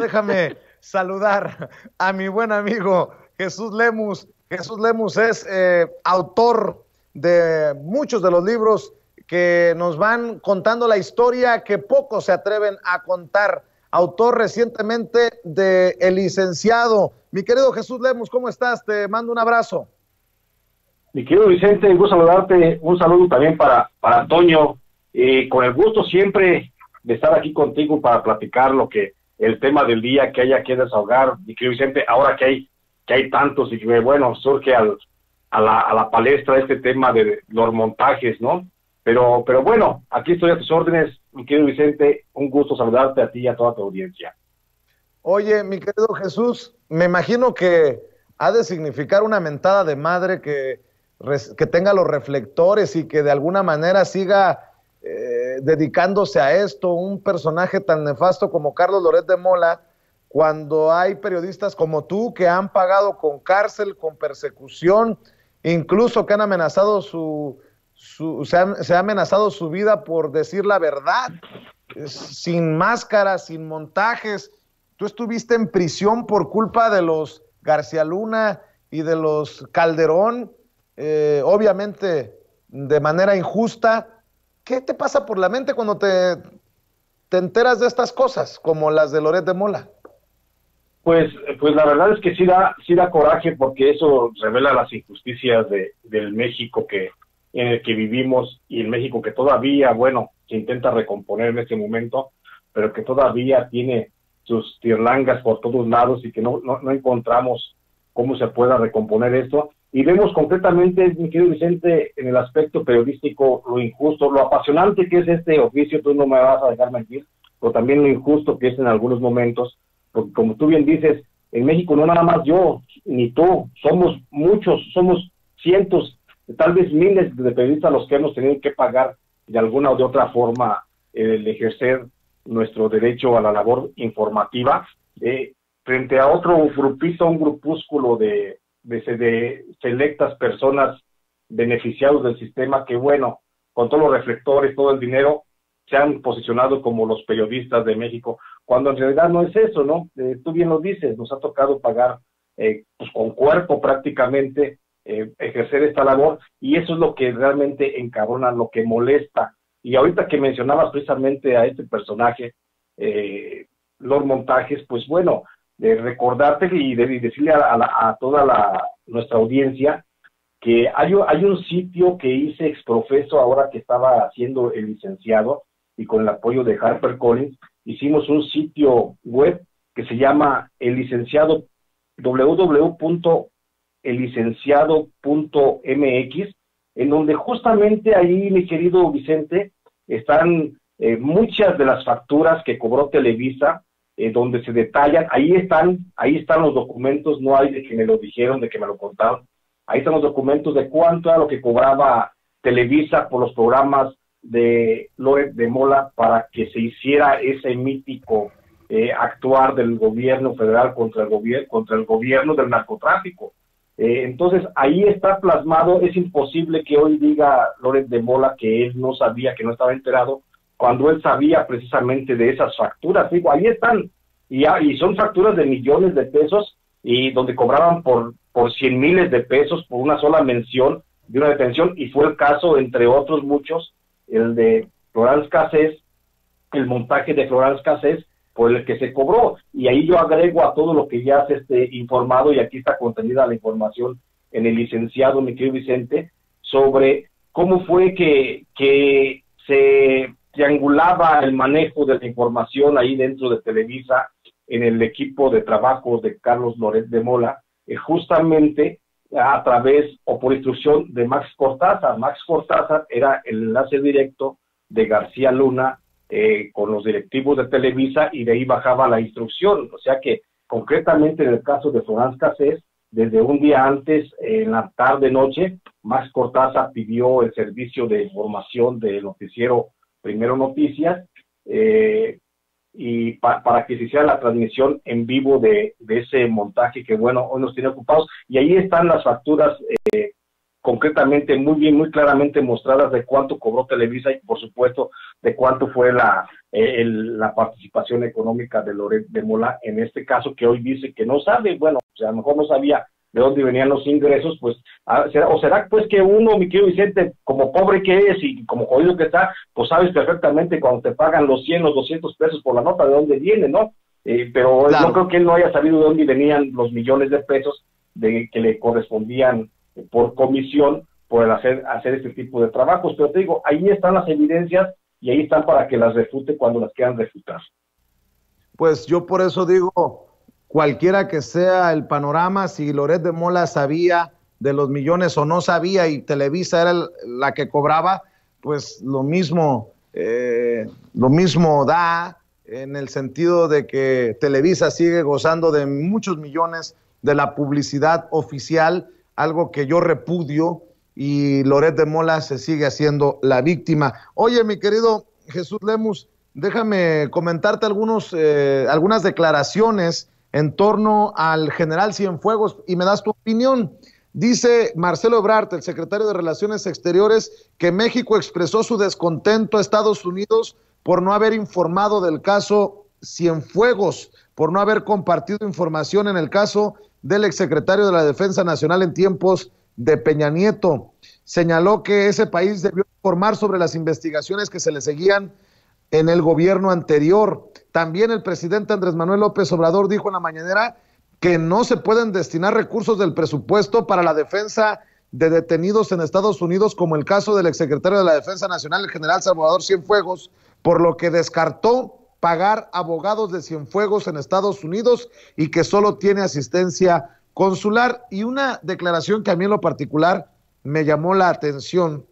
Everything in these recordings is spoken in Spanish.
déjame saludar a mi buen amigo Jesús Lemus. Jesús Lemus es autor de muchos de los libros que nos van contando la historia que pocos se atreven a contar. Autor recientemente de El Licenciado. Mi querido Jesús Lemus, ¿cómo estás? Te mando un abrazo. Mi querido Vicente, gusto saludarte. Un saludo también para Toño. Con el gusto siempre de estar aquí contigo para platicar el tema del día que haya que desahogar. Mi querido Vicente, ahora que hay tantos y que, bueno, surge a la palestra este tema de los montajes, ¿no? Pero bueno, aquí estoy a tus órdenes, mi querido Vicente. Un gusto saludarte a ti y a toda tu audiencia. Oye, mi querido Jesús, me imagino que ha de significar una mentada de madre que tenga los reflectores y que de alguna manera siga dedicándose a esto, un personaje tan nefasto como Carlos Loret de Mola, cuando hay periodistas como tú que han pagado con cárcel, con persecución, incluso que han amenazado se ha amenazado su vida por decir la verdad, sin máscaras, sin montajes. Tú estuviste en prisión por culpa de los García Luna y de los Calderón, obviamente de manera injusta. ¿Qué te pasa por la mente cuando te enteras de estas cosas, como las de Loret de Mola? Pues la verdad es que sí da coraje, porque eso revela las injusticias del México en el que vivimos, y el México que todavía, bueno, se intenta recomponer en este momento, pero que todavía tiene sus tirlangas por todos lados y que no encontramos cómo se pueda recomponer esto. Y vemos concretamente, mi querido Vicente, en el aspecto periodístico, lo injusto, lo apasionante que es este oficio. Tú no me vas a dejar mentir, pero también lo injusto que es en algunos momentos, porque como tú bien dices, en México no nada más yo ni tú, somos muchos, somos cientos, tal vez miles de periodistas los que hemos tenido que pagar de alguna o de otra forma el ejercer nuestro derecho a la labor informativa, frente a otro grupito, un grupúsculo de selectas personas beneficiados del sistema que, bueno, con todos los reflectores, todo el dinero, se han posicionado como los periodistas de México, cuando en realidad no es eso, ¿no? Tú bien lo dices, nos ha tocado pagar pues con cuerpo prácticamente, ejercer esta labor, y eso es lo que realmente encabrona, lo que molesta. Y ahorita que mencionabas precisamente a este personaje, los montajes, pues bueno, de recordarte y decirle a toda nuestra audiencia que hay un sitio que hice exprofeso ahora que estaba haciendo El Licenciado, y con el apoyo de HarperCollins hicimos un sitio web que se llama El Licenciado, www.ellicenciado.mx, en donde justamente ahí, mi querido Vicente, están muchas de las facturas que cobró Televisa, donde se detallan. Ahí están los documentos, no hay de que me lo dijeron, de que me lo contaron. Ahí están los documentos de cuánto era lo que cobraba Televisa por los programas de Loret de Mola para que se hiciera ese mítico actuar del gobierno federal contra el gobierno del narcotráfico. Entonces ahí está plasmado. Es imposible que hoy diga Loret de Mola que él no sabía, que no estaba enterado, cuando él sabía precisamente de esas facturas. Digo, ahí están, y son facturas de millones de pesos, y donde cobraban por 100 miles de pesos por una sola mención de una detención, y fue el caso, entre otros muchos, el de Florence Cassés, el montaje de Florence Cassés, por el que se cobró. Y ahí yo agrego a todo lo que ya has informado, y aquí está contenida la información en El Licenciado, mi querido Vicente, sobre cómo fue que se triangulaba el manejo de la información ahí dentro de Televisa, en el equipo de trabajo de Carlos Loret de Mola, justamente a través o por instrucción de Max Cortázar. Max Cortázar era el enlace directo de García Luna con los directivos de Televisa, y de ahí bajaba la instrucción. O sea que concretamente en el caso de Florence Cassés, desde un día antes, en la tarde-noche, Max Cortázar pidió el servicio de información del noticiero Primero Noticias, y para que se hiciera la transmisión en vivo de ese montaje que, bueno, hoy nos tiene ocupados. Y ahí están las facturas concretamente, muy bien, muy claramente mostradas, de cuánto cobró Televisa, y por supuesto de cuánto fue la participación económica de Loret de Mola en este caso, que hoy dice que no sabe, bueno, o sea, a lo mejor no sabía de dónde venían los ingresos, pues, será pues que uno, mi querido Vicente, como pobre que es y como jodido que está, pues sabes perfectamente cuando te pagan los 100, los 200 pesos por la nota, de dónde viene, ¿no? Pero Claro. no creo que él no haya sabido de dónde venían los millones de pesos que le correspondían por comisión por hacer este tipo de trabajos. Pero te digo, ahí están las evidencias y ahí están para que las refute cuando las quieran refutar. Pues yo por eso digo, cualquiera que sea el panorama, si Loret de Mola sabía de los millones o no sabía y Televisa era la que cobraba, pues lo mismo da, en el sentido de que Televisa sigue gozando de muchos millones de la publicidad oficial, algo que yo repudio, y Loret de Mola se sigue haciendo la víctima. Oye, mi querido Jesús Lemus, déjame comentarte algunas declaraciones en torno al general Cienfuegos y me das tu opinión. Dice Marcelo Ebrard, el secretario de Relaciones Exteriores, que México expresó su descontento a Estados Unidos por no haber informado del caso Cienfuegos, por no haber compartido información en el caso del exsecretario de la Defensa Nacional en tiempos de Peña Nieto. Señaló que ese país debió informar sobre las investigaciones que se le seguían en el gobierno anterior. También el presidente Andrés Manuel López Obrador dijo en la mañanera que no se pueden destinar recursos del presupuesto para la defensa de detenidos en Estados Unidos, como el caso del exsecretario de la Defensa Nacional, el general Salvador Cienfuegos, por lo que descartó pagar abogados de Cienfuegos en Estados Unidos y que solo tiene asistencia consular. Y una declaración que a mí en lo particular me llamó la atención.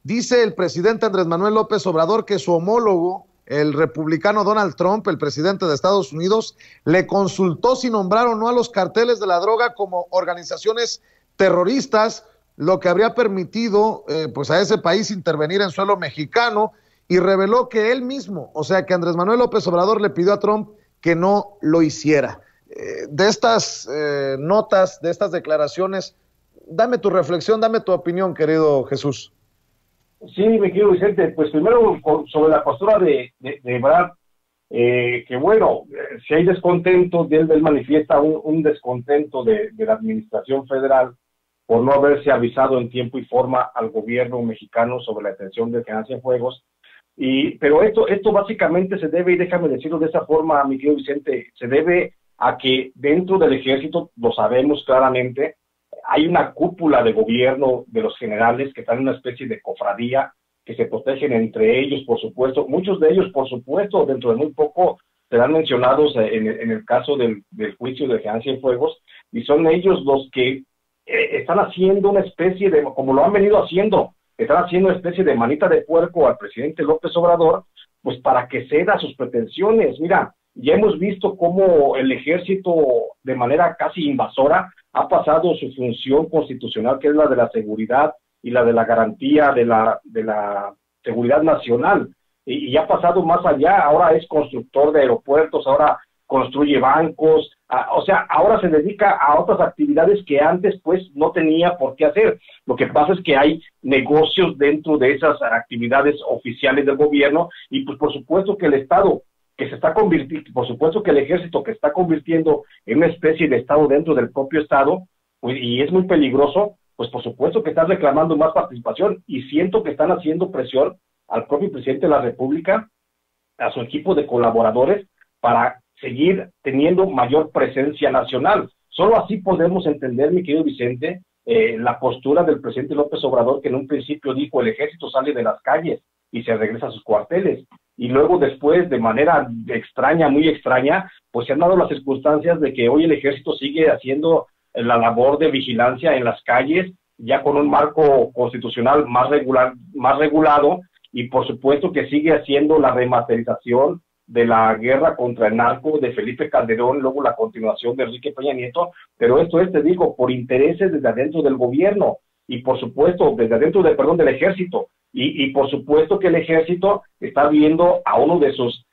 Dice el presidente Andrés Manuel López Obrador que su homólogo, el republicano Donald Trump, el presidente de Estados Unidos, le consultó si nombrar o no a los carteles de la droga como organizaciones terroristas, lo que habría permitido pues a ese país intervenir en suelo mexicano, y reveló que él mismo, o sea que Andrés Manuel López Obrador le pidió a Trump que no lo hiciera. De estas notas, de estas declaraciones, dame tu reflexión, dame tu opinión, querido Jesús. Sí, mi querido Vicente, pues primero sobre la postura de Ebrard, que bueno, si hay descontento, él manifiesta un descontento de la administración federal por no haberse avisado en tiempo y forma al gobierno mexicano sobre la detención del general Cienfuegos. Pero esto básicamente se debe, y déjame decirlo de esa forma, mi querido Vicente, se debe a que dentro del ejército, lo sabemos claramente, hay una cúpula de gobierno de los generales que están en una especie de cofradía, que se protegen entre ellos, por supuesto. Muchos de ellos, por supuesto, dentro de muy poco serán mencionados en el caso del juicio de general Cienfuegos, y son ellos los que están haciendo una especie de, como lo han venido haciendo, están haciendo una especie de manita de puerco al presidente López Obrador, pues para que ceda sus pretensiones. Mira, ya hemos visto cómo el ejército, de manera casi invasora, ha pasado su función constitucional, que es la de la seguridad y la de la garantía de la seguridad nacional, y ha pasado más allá. Ahora es constructor de aeropuertos, ahora construye bancos, o sea, ahora se dedica a otras actividades que antes pues no tenía por qué hacer. Lo que pasa es que hay negocios dentro de esas actividades oficiales del gobierno, y pues por supuesto que el Estado que se está convirtiendo, por supuesto que el ejército que está convirtiendo en una especie de Estado dentro del propio Estado, pues, y es muy peligroso, pues por supuesto que están reclamando más participación, y siento que están haciendo presión al propio presidente de la República, a su equipo de colaboradores, para seguir teniendo mayor presencia nacional. Solo así podemos entender, mi querido Vicente, la postura del presidente López Obrador, que en un principio dijo el ejército sale de las calles y se regresa a sus cuarteles, y luego después, de manera extraña, muy extraña, pues se han dado las circunstancias de que hoy el ejército sigue haciendo la labor de vigilancia en las calles, ya con un marco constitucional más regulado, y por supuesto que sigue haciendo la rematerialización de la guerra contra el narco de Felipe Calderón, luego la continuación de Enrique Peña Nieto, pero esto es, te digo, por intereses desde adentro del gobierno, y por supuesto, desde adentro del ejército, y por supuesto que el ejército está viendo a uno de sus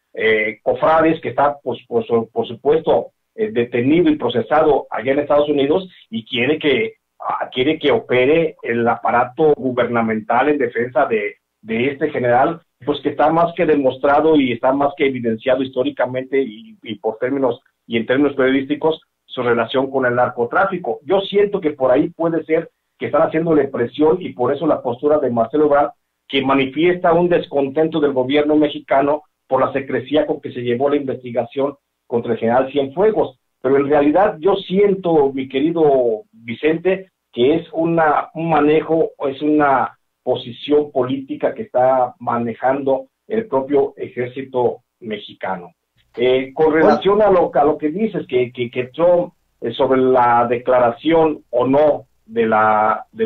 cofrades que está, pues, por supuesto, detenido y procesado allá en Estados Unidos, y quiere que opere el aparato gubernamental en defensa de este general, pues que está más que demostrado y está más que evidenciado históricamente y por términos y en términos periodísticos su relación con el narcotráfico. Yo siento que por ahí puede ser que están haciéndole presión y por eso la postura de Marcelo Ebrard, que manifiesta un descontento del gobierno mexicano por la secrecía con que se llevó la investigación contra el general Cienfuegos. Pero en realidad yo siento, mi querido Vicente, que es un manejo, es una posición política que está manejando el propio ejército mexicano. Con relación a lo que dices, que Trump, sobre la declaración o no de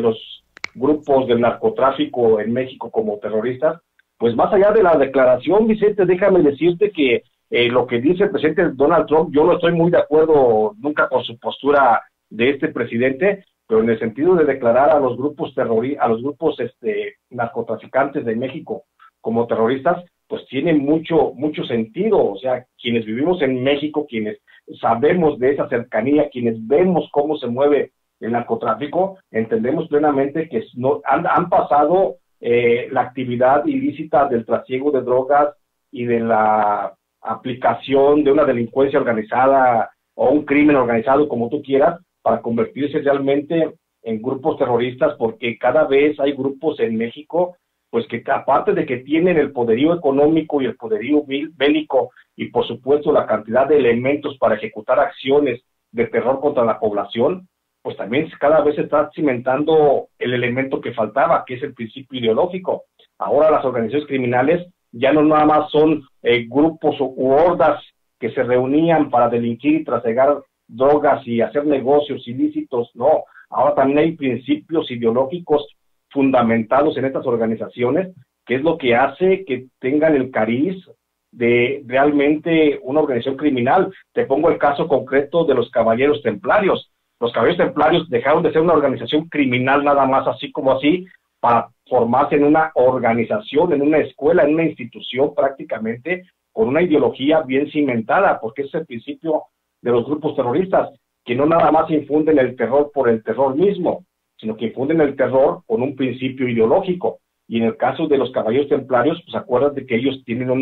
los grupos del narcotráfico en México como terroristas, pues más allá de la declaración, Vicente, déjame decirte que lo que dice el presidente Donald Trump, yo no estoy muy de acuerdo nunca con su postura de este presidente, pero en el sentido de declarar a los grupos narcotraficantes de México como terroristas, pues tiene mucho sentido. O sea, quienes vivimos en México, quienes sabemos de esa cercanía, quienes vemos cómo se mueve el narcotráfico, entendemos plenamente que han pasado la actividad ilícita del trasiego de drogas y de la aplicación de una delincuencia organizada o un crimen organizado, como tú quieras, para convertirse realmente en grupos terroristas, porque cada vez hay grupos en México, pues que aparte de que tienen el poderío económico y el poderío bélico y por supuesto la cantidad de elementos para ejecutar acciones de terror contra la población, pues también cada vez se está cimentando el elemento que faltaba, que es el principio ideológico. Ahora las organizaciones criminales ya no nada más son grupos u hordas que se reunían para delinquir y trasegar drogas y hacer negocios ilícitos, no. Ahora también hay principios ideológicos fundamentados en estas organizaciones, que es lo que hace que tengan el cariz de realmente una organización criminal. Te pongo el caso concreto de los Caballeros Templarios. Los Caballeros Templarios dejaron de ser una organización criminal nada más así como así, para formarse en una organización, en una escuela, en una institución prácticamente, con una ideología bien cimentada, porque es el principio de los grupos terroristas, que no nada más infunden el terror por el terror mismo, sino que infunden el terror con un principio ideológico. Y en el caso de los Caballeros Templarios, pues acuérdate que ellos tienen un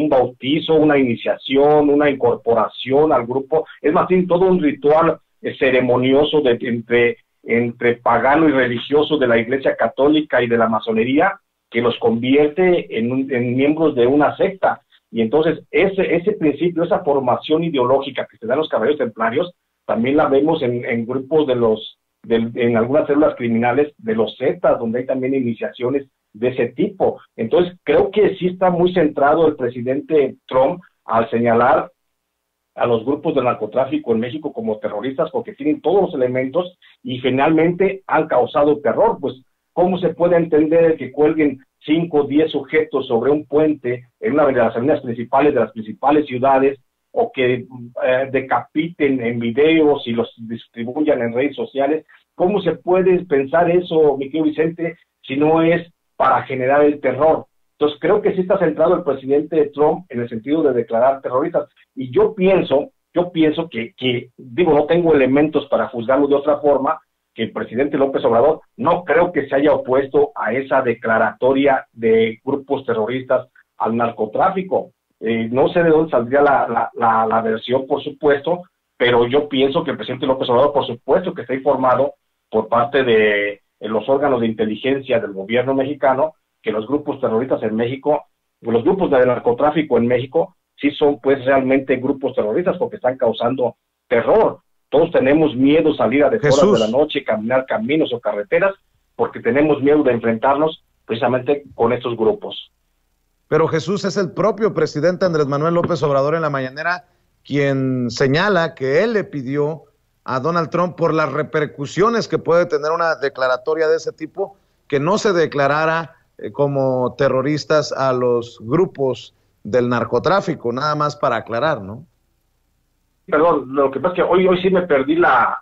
bautizo, una iniciación, una incorporación al grupo, es más bien todo un ritual ceremonioso entre pagano y religioso de la Iglesia Católica y de la masonería, que los convierte en miembros de una secta. Y entonces ese principio, esa formación ideológica que se da en los Caballeros Templarios, también la vemos en grupos en algunas células criminales de los Zetas, donde hay también iniciaciones de ese tipo. Entonces creo que sí está muy centrado el presidente Trump al señalar a los grupos de narcotráfico en México como terroristas, porque tienen todos los elementos y finalmente han causado terror. Pues, ¿cómo se puede entender que cuelguen 5 o 10 sujetos sobre un puente en una de las avenidas principales de las principales ciudades, o que decapiten en videos y los distribuyan en redes sociales? ¿Cómo se puede pensar eso, mi querido Vicente, si no es para generar el terror? Entonces creo que sí está centrado el presidente Trump en el sentido de declarar terroristas, y yo pienso que digo, no tengo elementos para juzgarlo de otra forma, que el presidente López Obrador no creo que se haya opuesto a esa declaratoria de grupos terroristas al narcotráfico. No sé de dónde saldría la versión, por supuesto, pero yo pienso que el presidente López Obrador, por supuesto, que está informado por parte de los órganos de inteligencia del gobierno mexicano, que los grupos terroristas en México, los grupos de narcotráfico en México, sí son pues realmente grupos terroristas porque están causando terror. Todos tenemos miedo salir a horas de la noche, caminar caminos o carreteras, porque tenemos miedo de enfrentarnos precisamente con estos grupos. Pero Jesús, es el propio presidente Andrés Manuel López Obrador en la mañanera quien señala que él le pidió a Donald Trump, por las repercusiones que puede tener una declaratoria de ese tipo, que no se declarara como terroristas a los grupos del narcotráfico, nada más para aclarar, ¿no? Perdón, lo que pasa es que hoy sí me perdí la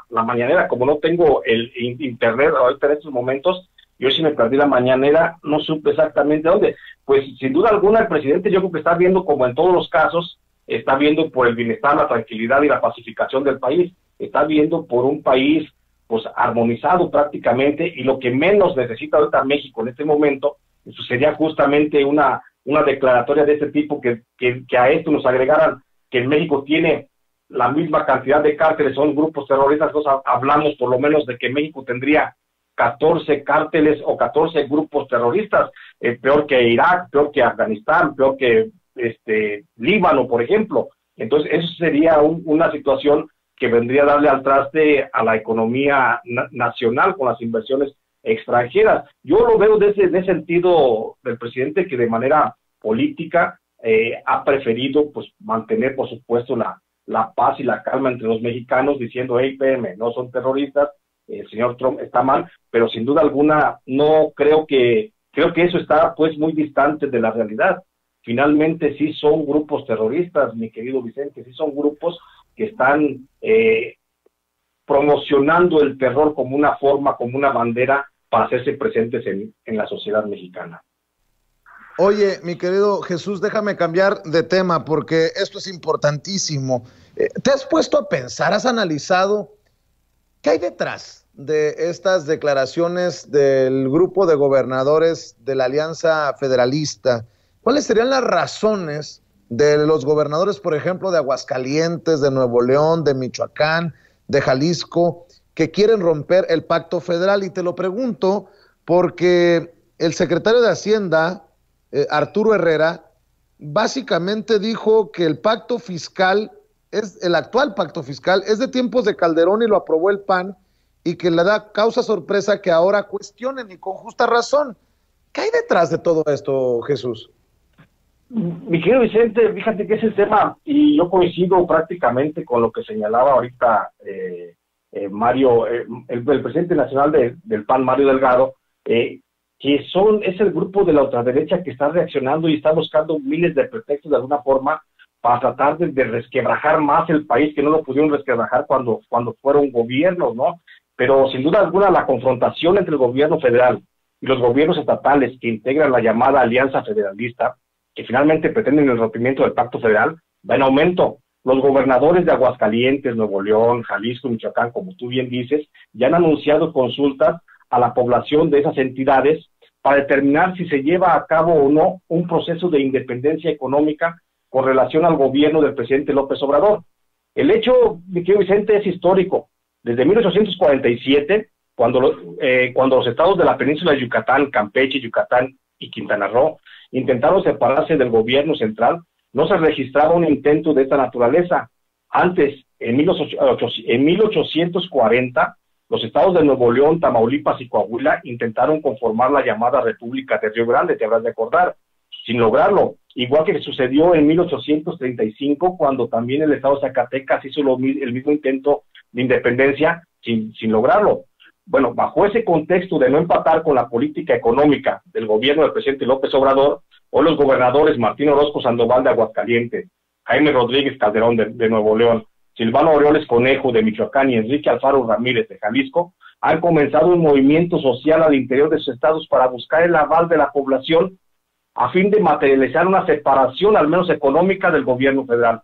mañanera, como no tengo el internet ahorita en estos momentos, y hoy sí me perdí la mañanera, no supe exactamente dónde. Pues sin duda alguna el presidente, yo creo que está viendo, como en todos los casos, está viendo por el bienestar, la tranquilidad y la pacificación del país, está viendo por un país pues armonizado prácticamente, y lo que menos necesita ahorita México en este momento Eso sería justamente una declaratoria de este tipo, que a esto nos agregaran que en México tiene la misma cantidad de cárteles, son grupos terroristas. Entonces hablamos por lo menos de que México tendría 14 cárteles o 14 grupos terroristas, peor que Irak, peor que Afganistán, peor que Líbano, por ejemplo. Entonces eso sería una situación que vendría a darle al traste a la economía nacional con las inversiones extranjeras. Yo lo veo desde ese sentido del presidente, que de manera política ha preferido pues mantener, por supuesto, la paz y la calma entre los mexicanos, diciendo, hey, PM, no son terroristas, el señor Trump está mal, pero sin duda alguna no creo que eso está pues muy distante de la realidad. Finalmente sí son grupos terroristas, mi querido Vicente, sí son grupos que están promocionando el terror como una forma, como una bandera para hacerse presentes en la sociedad mexicana. Oye, mi querido Jesús, déjame cambiar de tema porque esto es importantísimo. ¿Te has puesto a pensar, has analizado qué hay detrás de estas declaraciones del grupo de gobernadores de la Alianza Federalista? ¿Cuáles serían las razones de los gobernadores, por ejemplo, de Aguascalientes, de Nuevo León, de Michoacán, de Jalisco, que quieren romper el pacto federal? Y te lo pregunto porque el secretario de Hacienda, Arturo Herrera, básicamente dijo que el pacto fiscal, el actual pacto fiscal, es de tiempos de Calderón y lo aprobó el PAN, y que le da causa sorpresa que ahora cuestionen, y con justa razón. ¿Qué hay detrás de todo esto, Jesús? Mi querido Vicente, fíjate que ese tema, y yo coincido prácticamente con lo que señalaba ahorita Mario, el presidente nacional del PAN, Mario Delgado, que es el grupo de la ultraderecha que está reaccionando y está buscando miles de pretextos de alguna forma para tratar de resquebrajar más el país, que no lo pudieron resquebrajar cuando fueron gobiernos, ¿no? Pero sin duda alguna la confrontación entre el gobierno federal y los gobiernos estatales que integran la llamada Alianza Federalista, que finalmente pretenden el rompimiento del pacto federal, va en aumento. Los gobernadores de Aguascalientes, Nuevo León, Jalisco, Michoacán, como tú bien dices, ya han anunciado consultas a la población de esas entidades para determinar si se lleva a cabo o no un proceso de independencia económica con relación al gobierno del presidente López Obrador. El hecho, mi querido Vicente, es histórico. Desde 1847, cuando los estados de la península de Yucatán, Campeche, Yucatán y Quintana Roo intentaron separarse del gobierno central, no se registraba un intento de esta naturaleza. Antes, en 1840, los estados de Nuevo León, Tamaulipas y Coahuila intentaron conformar la llamada República de Río Grande, te habrás de acordar, sin lograrlo. Igual que sucedió en 1835, cuando también el estado de Zacatecas hizo el mismo intento de independencia sin lograrlo. Bueno, bajo ese contexto de no empatar con la política económica del gobierno del presidente López Obrador, hoy los gobernadores Martín Orozco Sandoval de Aguascalientes, Jaime Rodríguez Calderón de Nuevo León, Silvano Aureoles Conejo de Michoacán y Enrique Alfaro Ramírez de Jalisco han comenzado un movimiento social al interior de sus estados para buscar el aval de la población a fin de materializar una separación, al menos económica, del gobierno federal.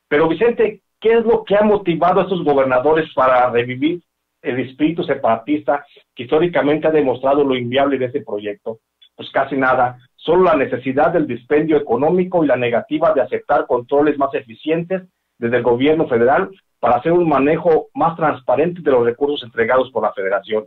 Pero Vicente, ¿qué es lo que ha motivado a estos gobernadores para revivir el espíritu separatista que históricamente ha demostrado lo inviable de este proyecto? Pues casi nada, solo la necesidad del dispendio económico y la negativa de aceptar controles más eficientes desde el gobierno federal para hacer un manejo más transparente de los recursos entregados por la federación.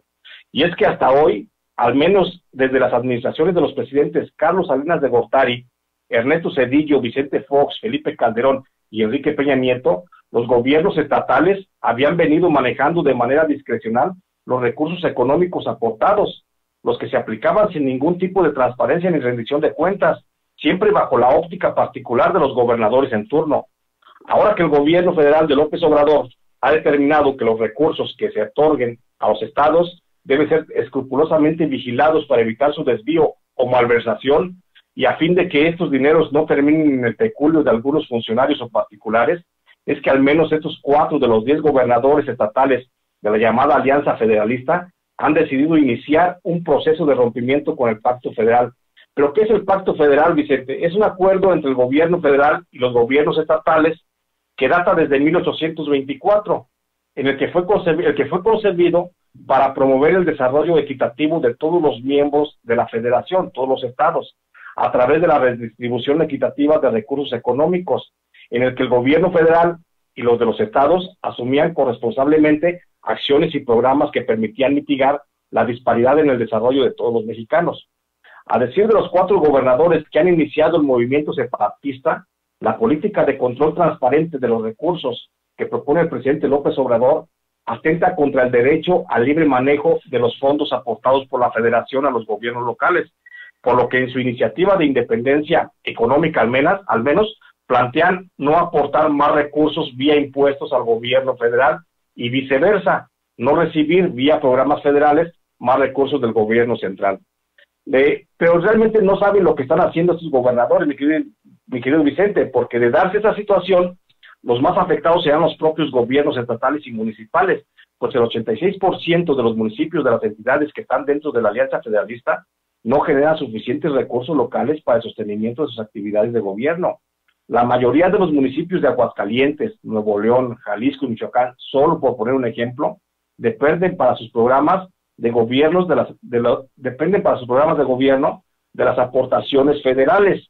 Y es que hasta hoy, al menos desde las administraciones de los presidentes Carlos Salinas de Gortari, Ernesto Zedillo, Vicente Fox, Felipe Calderón y Enrique Peña Nieto, los gobiernos estatales habían venido manejando de manera discrecional los recursos económicos aportados, los que se aplicaban sin ningún tipo de transparencia ni rendición de cuentas, siempre bajo la óptica particular de los gobernadores en turno. Ahora que el gobierno federal de López Obrador ha determinado que los recursos que se otorguen a los estados deben ser escrupulosamente vigilados para evitar su desvío o malversación, y a fin de que estos dineros no terminen en el peculio de algunos funcionarios o particulares, es que al menos estos 4 de los 10 gobernadores estatales de la llamada Alianza Federalista han decidido iniciar un proceso de rompimiento con el Pacto Federal. ¿Pero qué es el Pacto Federal, Vicente? Es un acuerdo entre el gobierno federal y los gobiernos estatales que data desde 1824, en el que fue concebido para promover el desarrollo equitativo de todos los miembros de la federación, todos los estados, a través de la redistribución equitativa de recursos económicos, en el que el gobierno federal y los de los estados asumían corresponsablemente acciones y programas que permitían mitigar la disparidad en el desarrollo de todos los mexicanos. A decir de los 4 gobernadores que han iniciado el movimiento separatista, la política de control transparente de los recursos que propone el presidente López Obrador atenta contra el derecho al libre manejo de los fondos aportados por la federación a los gobiernos locales, por lo que en su iniciativa de independencia económica al menos plantean no aportar más recursos vía impuestos al gobierno federal y viceversa, no recibir vía programas federales más recursos del gobierno central. Pero realmente no saben lo que están haciendo estos gobernadores, mi querido Vicente, porque de darse esa situación, los más afectados serán los propios gobiernos estatales y municipales, pues el 86% de los municipios de las entidades que están dentro de la Alianza Federalista no generan suficientes recursos locales para el sostenimiento de sus actividades de gobierno. La mayoría de los municipios de Aguascalientes, Nuevo León, Jalisco y Michoacán, solo por poner un ejemplo, dependen para sus programas de gobierno de las aportaciones federales.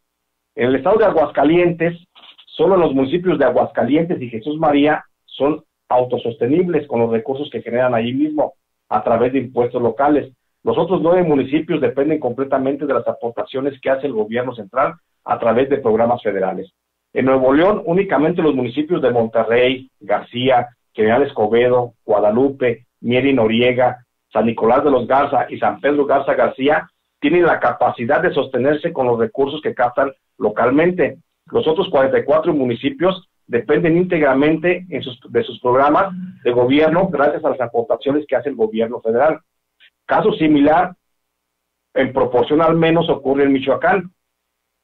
En el estado de Aguascalientes, solo los municipios de Aguascalientes y Jesús María son autosostenibles con los recursos que generan allí mismo a través de impuestos locales. Los otros 9 municipios dependen completamente de las aportaciones que hace el gobierno central a través de programas federales. En Nuevo León, únicamente los municipios de Monterrey, García, General Escobedo, Guadalupe, Mier y Noriega, San Nicolás de los Garza y San Pedro Garza García tienen la capacidad de sostenerse con los recursos que captan localmente. Los otros 44 municipios dependen íntegramente de sus programas de gobierno gracias a las aportaciones que hace el gobierno federal. Caso similar, en proporción al menos, ocurre en Michoacán,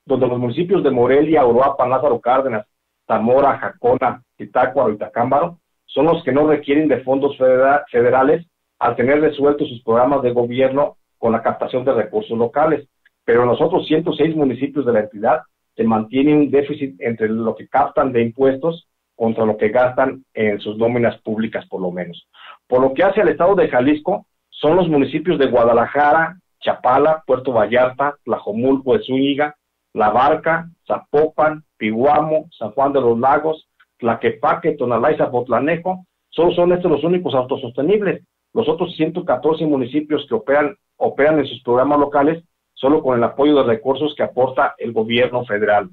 donde los municipios de Morelia, Uruapan, Lázaro Cárdenas, Zamora, Jacona, Zitácuaro y Tacámbaro son los que no requieren de fondos federales al tener resueltos sus programas de gobierno con la captación de recursos locales. Pero en los otros 106 municipios de la entidad se mantiene un déficit entre lo que captan de impuestos contra lo que gastan en sus nóminas públicas, por lo menos. Por lo que hace al estado de Jalisco, son los municipios de Guadalajara, Chapala, Puerto Vallarta, Tlajomulco de Zúñiga, La Barca, Zapopan, Piguamo, San Juan de los Lagos, Tlaquepaque, Tonalá y Zapotlanejo. Solo son estos los únicos autosostenibles. Los otros 114 municipios que operan en sus programas locales solo con el apoyo de recursos que aporta el gobierno federal.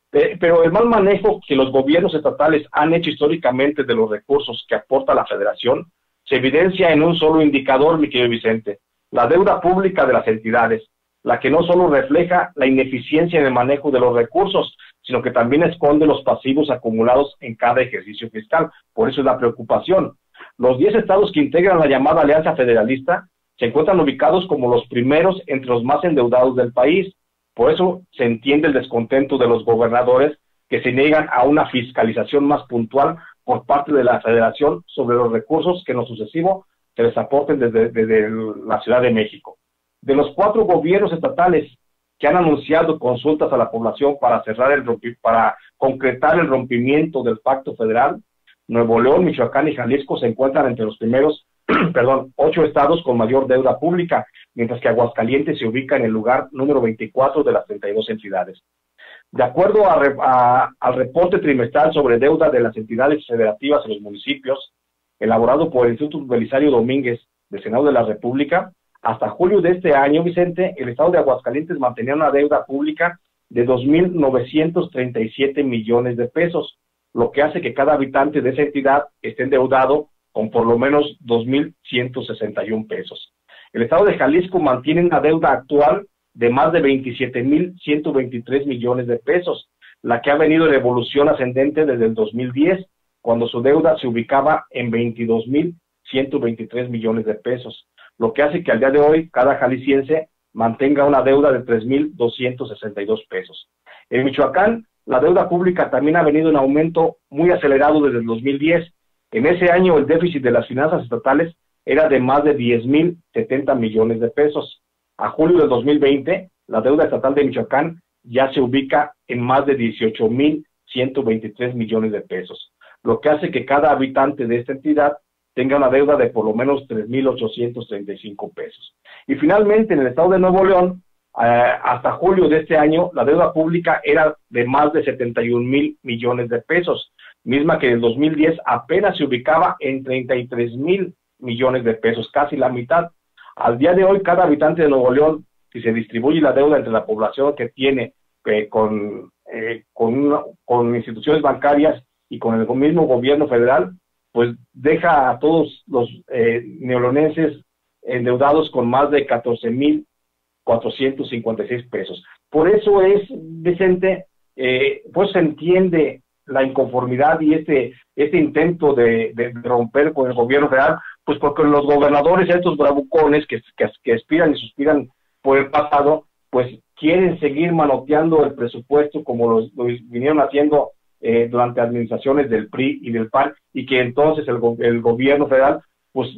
Pero el mal manejo que los gobiernos estatales han hecho históricamente de los recursos que aporta la federación se evidencia en un solo indicador, mi querido Vicente: la deuda pública de las entidades, la que no solo refleja la ineficiencia en el manejo de los recursos, sino que también esconde los pasivos acumulados en cada ejercicio fiscal. Por eso es la preocupación. Los 10 estados que integran la llamada Alianza Federalista se encuentran ubicados como los primeros entre los más endeudados del país. Por eso se entiende el descontento de los gobernadores que se niegan a una fiscalización más puntual por parte de la Federación sobre los recursos que en lo sucesivo se les aporten desde la Ciudad de México. De los 4 gobiernos estatales que han anunciado consultas a la población para concretar el rompimiento del pacto federal, Nuevo León, Michoacán y Jalisco se encuentran entre los primeros 8 estados con mayor deuda pública, mientras que Aguascalientes se ubica en el lugar número 24 de las 32 entidades. De acuerdo al reporte trimestral sobre deuda de las entidades federativas en los municipios, elaborado por el Instituto Belisario Domínguez del Senado de la República, hasta julio de este año, Vicente, el estado de Aguascalientes mantenía una deuda pública de 2.937 millones de pesos, lo que hace que cada habitante de esa entidad esté endeudado con por lo menos 2.161 pesos. El estado de Jalisco mantiene una deuda actual de más de 27.123 millones de pesos, la que ha venido en evolución ascendente desde el 2010, cuando su deuda se ubicaba en 22.123 millones de pesos, lo que hace que al día de hoy cada jalisciense mantenga una deuda de 3.262 pesos. En Michoacán, la deuda pública también ha venido en aumento muy acelerado desde el 2010. En ese año el déficit de las finanzas estatales era de más de 10.070 millones de pesos. A julio del 2020, la deuda estatal de Michoacán ya se ubica en más de 18.123 millones de pesos, lo que hace que cada habitante de esta entidad tenga una deuda de por lo menos 3,835 pesos. Y finalmente, en el estado de Nuevo León, hasta julio de este año, la deuda pública era de más de 71,000 millones de pesos, misma que en el 2010 apenas se ubicaba en 33,000 millones de pesos, casi la mitad. Al día de hoy, cada habitante de Nuevo León, si se distribuye la deuda entre la población que tiene con instituciones bancarias y con el mismo gobierno federal, pues deja a todos los neolonenses endeudados con más de 14,456 pesos. Por eso es, Vicente, pues se entiende la inconformidad y este intento de romper con el gobierno federal, pues porque los gobernadores, estos bravucones que aspiran y suspiran por el pasado, pues quieren seguir manoteando el presupuesto como lo vinieron haciendo durante administraciones del PRI y del PAN, y que entonces el gobierno federal pues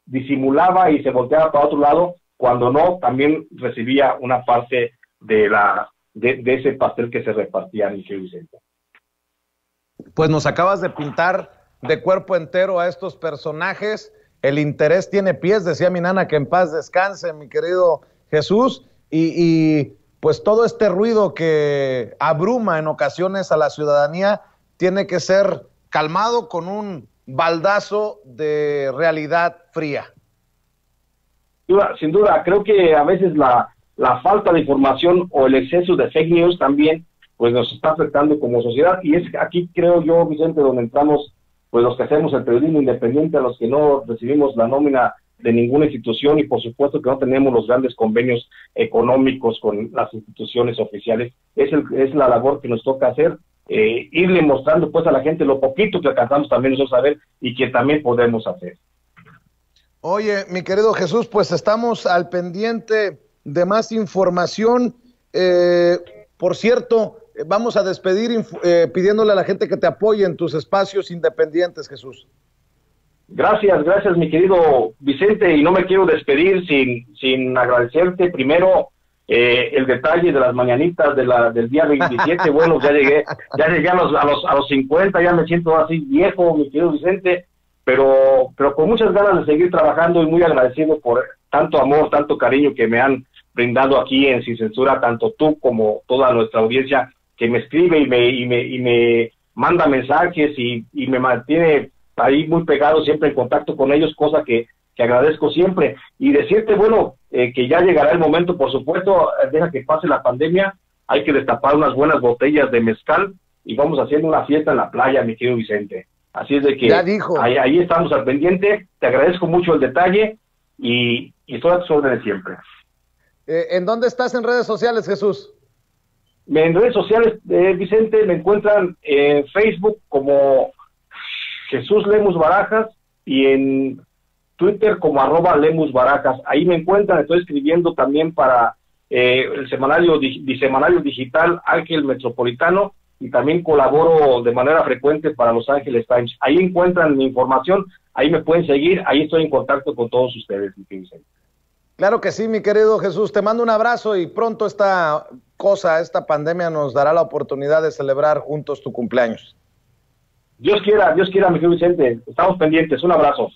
disimulaba y se volteaba para otro lado, cuando no, también recibía una parte de ese pastel que se repartía, Miguel Vicente. Pues nos acabas de pintar de cuerpo entero a estos personajes. El interés tiene pies, decía mi nana, que en paz descanse, mi querido Jesús, y pues todo este ruido que abruma en ocasiones a la ciudadanía tiene que ser calmado con un baldazo de realidad fría. Sin duda, creo que a veces la falta de información o el exceso de fake news también pues nos está afectando como sociedad, y es aquí, creo yo, Vicente, donde entramos pues los que hacemos el periodismo independiente, a los que no recibimos la nómina de ninguna institución y por supuesto que no tenemos los grandes convenios económicos con las instituciones oficiales. Es la labor que nos toca hacer, irle mostrando pues a la gente lo poquito que alcanzamos también nosotros a ver y que también podemos hacer. Oye, mi querido Jesús, pues estamos al pendiente de más información. Por cierto, vamos a despedir pidiéndole a la gente que te apoye en tus espacios independientes, Jesús. Gracias, mi querido Vicente, y no me quiero despedir sin agradecerte primero el detalle de las mañanitas del día 27. Bueno, ya llegué a los 50, ya me siento así viejo, mi querido Vicente, pero con muchas ganas de seguir trabajando y muy agradecido por tanto amor, tanto cariño que me han brindado aquí en Sin Censura, tanto tú como toda nuestra audiencia que me escribe y me manda mensajes y me mantiene ahí muy pegado, siempre en contacto con ellos, cosa que agradezco siempre. Y decirte, bueno, que ya llegará el momento, por supuesto, deja que pase la pandemia, hay que destapar unas buenas botellas de mezcal y vamos haciendo una fiesta en la playa, mi querido Vicente. Así es de que ahí estamos al pendiente, te agradezco mucho el detalle y estoy a tus órdenes siempre. ¿En dónde estás en redes sociales, Jesús? En redes sociales, Vicente, me encuentran en Facebook como Jesús Lemus Barajas y en Twitter como @LemusBarajas. Ahí me encuentran, estoy escribiendo también para el semanario digital Ángel Metropolitano y también colaboro de manera frecuente para Los Ángeles Times. Ahí encuentran mi información, ahí me pueden seguir, ahí estoy en contacto con todos ustedes. Claro que sí, mi querido Jesús, te mando un abrazo y pronto esta pandemia nos dará la oportunidad de celebrar juntos tu cumpleaños. Dios quiera, mi querido Vicente, estamos pendientes, un abrazo.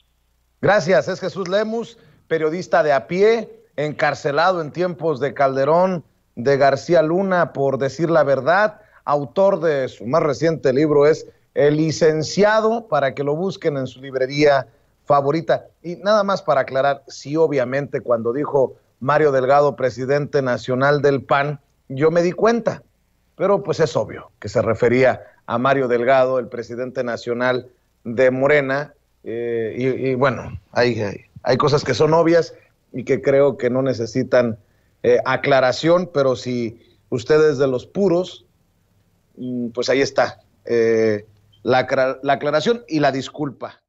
Gracias, es Jesús Lemus, periodista de a pie, encarcelado en tiempos de Calderón, de García Luna, por decir la verdad, autor de su más reciente libro, es El Licenciado, para que lo busquen en su librería favorita. Y nada más para aclarar, sí, obviamente, cuando dijo Mario Delgado, presidente nacional del PAN, yo me di cuenta, pero pues es obvio que se refería a Mario Delgado, el presidente nacional de Morena, y bueno, hay cosas que son obvias y que creo que no necesitan aclaración, pero si ustedes de los puros, pues ahí está la aclaración y la disculpa.